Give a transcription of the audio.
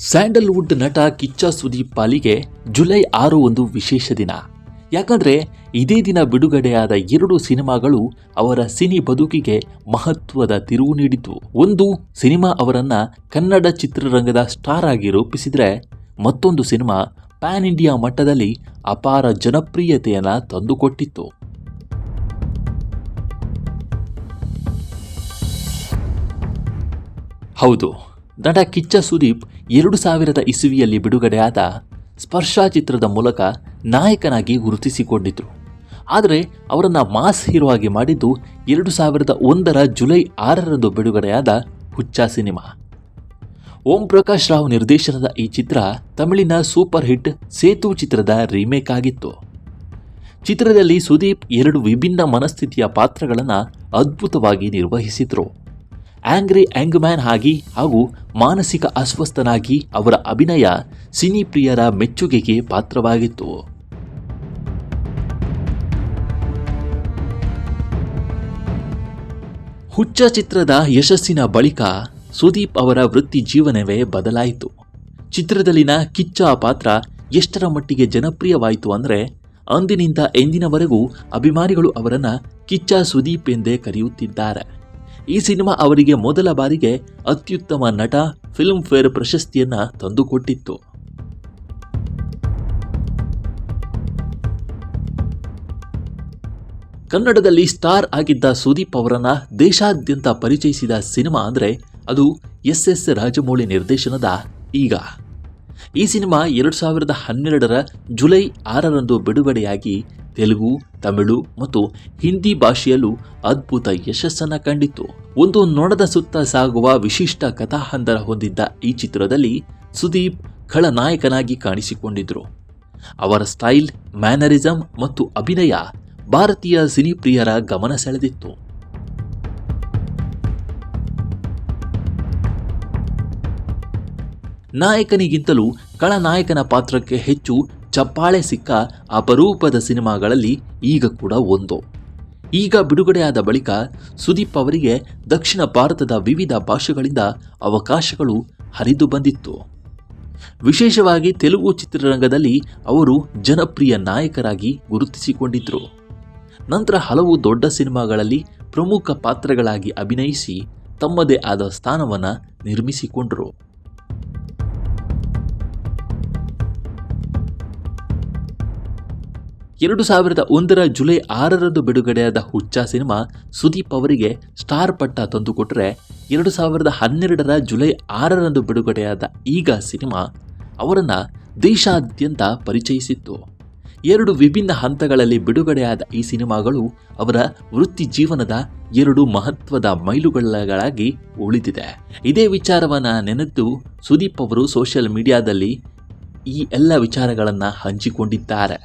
Sandalwood ನಟ ಕಿಚ್ಚ ಸುದೀಪ್ ಪಾಲಿಗೆ July 6 ಒಂದು ವಿಶೇಷ ದಿನ. ಯಾಕಂದ್ರೆ ಇದೇ ದಿನ ಬಿಡುಗಡೆಯಾದ 2 ಸಿನಿಮಾಗಳು ಅವರ ಸಿನಿ ಬದುಕಿಗೆ ಮಹತ್ವದ ತಿರುವು ನೀಡಿತು. ಒಂದು ಸಿನಿಮಾ ಅವರನ್ನ ಕನ್ನಡ ಚಿತ್ರರಂಗದ ಸ್ಟಾರ್ ಆಗಿ ರೂಪಿಸಿದ್ರೆ, ಮತ್ತೊಂದು ಸಿನಿಮಾ ಪ್ಯಾನ್ ಇಂಡಿಯಾ ಮಟ್ಟದಲ್ಲಿ ಅಪಾರ ಜನಪ್ರಿಯತೆಯನ್ನ ತಂದುಕೊಟ್ಟಿತ್ತು. ಹೌದು, ನಟ ಕಿಚ್ಚ ಸುದೀಪ್ 2000 ಇಸವಿಯಲ್ಲಿ ಬಿಡುಗಡೆಯಾದ ಸ್ಪರ್ಶ ಚಿತ್ರದ ಮೂಲಕ ನಾಯಕನಾಗಿ ಗುರುತಿಸಿಕೊಂಡಿದ್ರು. ಆದರೆ ಅವರನ್ನು ಮಾಸ್ ಹೀರೋ ಆಗಿ ಮಾಡಿದ್ದು 2001 ಜುಲೈ 6 ಬಿಡುಗಡೆಯಾದ ಹುಚ್ಚ ಸಿನಿಮಾ. ಓಂ ಪ್ರಕಾಶ್ ರಾವ್ ನಿರ್ದೇಶನದ ಈ ಚಿತ್ರ ತಮಿಳಿನ ಸೂಪರ್ ಹಿಟ್ ಸೇತು ಚಿತ್ರದ ರೀಮೇಕ್ ಆಗಿತ್ತು. ಚಿತ್ರದಲ್ಲಿ ಸುದೀಪ್ 2 ವಿಭಿನ್ನ ಮನಸ್ಥಿತಿಯ ಪಾತ್ರಗಳನ್ನು ಅದ್ಭುತವಾಗಿ ನಿರ್ವಹಿಸಿದ್ರು. ಆಂಗ್ರಿ ಆಂಗ್ಮ್ಯಾನ್ ಆಗಿ ಹಾಗೂ ಮಾನಸಿಕ ಅಸ್ವಸ್ಥನಾಗಿ ಅವರ ಅಭಿನಯ ಸಿನಿ ಪ್ರಿಯರ ಮೆಚ್ಚುಗೆಗೆ ಪಾತ್ರವಾಗಿತ್ತು. ಹುಚ್ಚ ಚಿತ್ರದ ಯಶಸ್ಸಿನ ಬಳಿಕ ಸುದೀಪ್ ಅವರ ವೃತ್ತಿ ಜೀವನವೇ ಬದಲಾಯಿತು. ಚಿತ್ರದಲ್ಲಿನ ಕಿಚ್ಚ ಪಾತ್ರ ಎಷ್ಟರ ಮಟ್ಟಿಗೆ ಜನಪ್ರಿಯವಾಯಿತು ಅಂದರೆ, ಅಂದಿನಿಂದ ಎಂದಿನವರೆಗೂ ಅಭಿಮಾನಿಗಳು ಅವರನ್ನು ಕಿಚ್ಚ ಸುದೀಪ್ ಎಂದೇ ಕರೆಯುತ್ತಿದ್ದಾರೆ. ಈ ಸಿನಿಮಾ ಅವರಿಗೆ ಮೊದಲ ಬಾರಿಗೆ ಅತ್ಯುತ್ತಮ ನಟ ಫಿಲ್ಮ್ ಫೇರ್ ಪ್ರಶಸ್ತಿಯನ್ನ ತಂದುಕೊಟ್ಟಿತ್ತು. ಕನ್ನಡದಲ್ಲಿ ಸ್ಟಾರ್ ಆಗಿದ್ದ ಸುದೀಪ್ ಅವರನ್ನ ದೇಶಾದ್ಯಂತ ಪರಿಚಯಿಸಿದ ಸಿನಿಮಾ ಅಂದರೆ ಅದು ಎಸ್ ರಾಜಮೌಳಿ ನಿರ್ದೇಶನದ ಈಗ. ಈ ಸಿನಿಮಾ 2012 ಜುಲೈ 6 ಬಿಡುಗಡೆಯಾಗಿ ತೆಲುಗು, ತಮಿಳು ಮತ್ತು ಹಿಂದಿ ಭಾಷೆಯಲ್ಲೂ ಅದ್ಭುತ ಯಶಸ್ಸನ್ನು ಕಂಡಿತ್ತು. ಒಂದು ನೊಣದ ಸುತ್ತ ಸಾಗುವ ವಿಶಿಷ್ಟ ಕಥಾಹಂದರ ಹೊಂದಿದ್ದ ಈ ಚಿತ್ರದಲ್ಲಿ ಸುದೀಪ್ ಖಳನಾಯಕನಾಗಿ ಕಾಣಿಸಿಕೊಂಡಿದ್ರು. ಅವರ ಸ್ಟೈಲ್, ಮ್ಯಾನರಿಸಂ ಮತ್ತು ಅಭಿನಯ ಭಾರತೀಯ ಸಿನಿಪ್ರಿಯರ ಗಮನ ಸೆಳೆದಿತ್ತು. ನಾಯಕನಿಗಿಂತಲೂ ಖಳನಾಯಕನ ಪಾತ್ರಕ್ಕೆ ಹೆಚ್ಚು ಚಪ್ಪಾಳೆ ಸಿಕ್ಕ ಅಪರೂಪದ ಸಿನಿಮಾಗಳಲ್ಲಿ ಈಗ ಕೂಡ ಒಂದು. ಈಗ ಬಿಡುಗಡೆಯಾದ ಬಳಿಕ ಸುದೀಪ್ ಅವರಿಗೆ ದಕ್ಷಿಣ ಭಾರತದ ವಿವಿಧ ಭಾಷೆಗಳಿಂದ ಅವಕಾಶಗಳು ಹರಿದು ಬಂದಿತ್ತು. ವಿಶೇಷವಾಗಿ ತೆಲುಗು ಚಿತ್ರರಂಗದಲ್ಲಿ ಅವರು ಜನಪ್ರಿಯ ನಾಯಕರಾಗಿ ಗುರುತಿಸಿಕೊಂಡಿದ್ದರು. ನಂತರ ಹಲವು ದೊಡ್ಡ ಸಿನಿಮಾಗಳಲ್ಲಿ ಪ್ರಮುಖ ಪಾತ್ರಗಳಾಗಿ ಅಭಿನಯಿಸಿ ತಮ್ಮದೇ ಆದ ಸ್ಥಾನವನ್ನು ನಿರ್ಮಿಸಿಕೊಂಡರು. 2001 ಜುಲೈ 6 ಬಿಡುಗಡೆಯಾದ ಹುಚ್ಚ ಸಿನಿಮಾ ಸುದೀಪ್ ಅವರಿಗೆ ಸ್ಟಾರ್ ಪಟ್ಟ ತಂದುಕೊಟ್ಟರೆ, 2012 ಜುಲೈ 6 ಬಿಡುಗಡೆಯಾದ ಈಗ ಸಿನಿಮಾ ಅವರನ್ನು ದೇಶಾದ್ಯಂತ ಪರಿಚಯಿಸಿತ್ತು. 2 ವಿಭಿನ್ನ ಹಂತಗಳಲ್ಲಿ ಬಿಡುಗಡೆಯಾದ ಈ ಸಿನಿಮಾಗಳು ಅವರ ವೃತ್ತಿ ಜೀವನದ 2 ಮಹತ್ವದ ಮೈಲುಗಲ್ಲುಗಳಾಗಿ ಉಳಿದಿದೆ. ಇದೇ ವಿಚಾರವನ್ನು ನೆನೆದು ಸುದೀಪ್ ಅವರು ಸೋಷಿಯಲ್ ಮೀಡಿಯಾದಲ್ಲಿ ಈ ಎಲ್ಲ ವಿಚಾರಗಳನ್ನು ಹಂಚಿಕೊಂಡಿದ್ದಾರೆ.